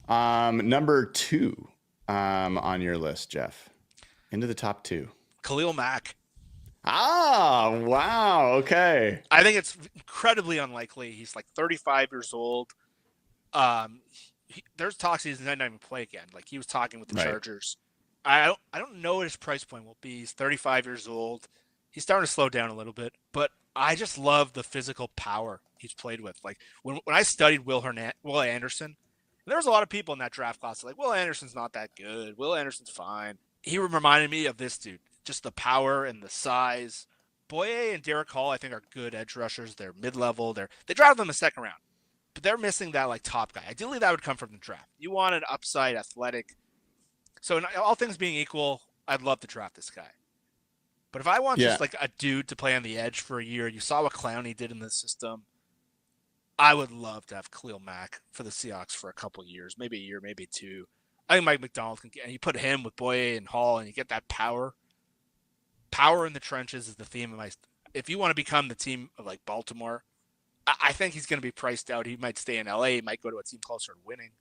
Number two on your list, Jeff. Into the top two. Khalil Mack. Ah, wow. Okay. I think it's incredibly unlikely. He's like 35 years old. There's talks he's not even play again. Like he was talking with the Right. Chargers. I don't know what his price point will be. He's 35 years old. He's starting to slow down a little bit, but I just love the physical power he's played with. Like when I studied Will Anderson, there was a lot of people in that draft class like Will Anderson's not that good. Will Anderson's fine. He reminded me of this dude. Just the power and the size. Boye and Derek Hall, I think, are good edge rushers. They're mid-level. They drafted them in the second round, but they're missing that like top guy. Ideally, that would come from the draft. You want an upside, athletic. So, all things being equal, I'd love to draft this guy. But if I want Yeah. just like a dude to play on the edge for a year, you saw what Clowney did in the system. I would love to have Khalil Mack for the Seahawks for a couple years, maybe a year, maybe two. I think Mike McDonald can get, and you put him with Boye and Hall, and you get that power. Power in the trenches is the theme of my. If you want to become the team of like Baltimore, I think he's going to be priced out. He might stay in LA. He might go to a team closer to winning.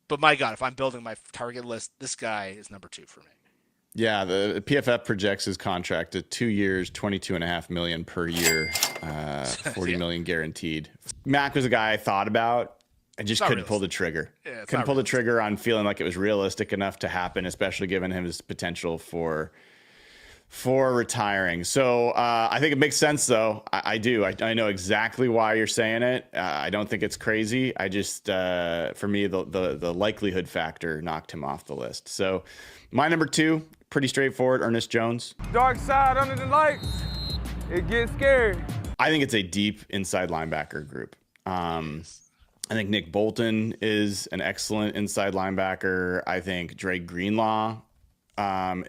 But my God, if I'm building my target list, this guy is number two for me. Yeah, the PFF projects his contract to 2 years, 22.5 million per year, 40 Yeah, million guaranteed. Mac was a guy I thought about. I it's just not couldn't pull realistic. the trigger. Yeah, it's Couldn't not pull the realistic. trigger on feeling like it was realistic enough to happen, especially given him his potential for retiring. So I think it makes sense, though. I do. I know exactly why you're saying it. I don't think it's crazy. I just, for me, the likelihood factor knocked him off the list. So my number two, pretty straightforward, Ernest Jones. Dark side under the lights. It gets scary. I think it's a deep inside linebacker group. I think Nick Bolton is an excellent inside linebacker. I think Drake Greenlaw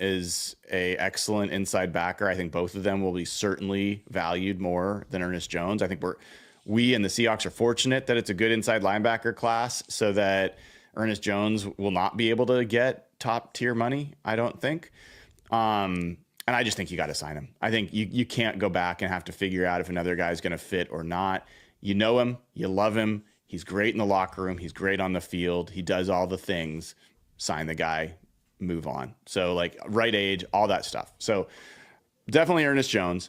is a excellent inside backer. I think both of them will be certainly valued more than Ernest Jones. I think we and the Seahawks are fortunate that it's a good inside linebacker class so that Ernest Jones will not be able to get top tier money, I don't think. And I just think you got to sign him. I think you can't go back and have to figure out if another guy's going to fit or not. You know him, you love him. He's great in the locker room. He's great on the field. He does all the things. Sign the guy, move on. So like right age, all that stuff. So definitely Ernest Jones.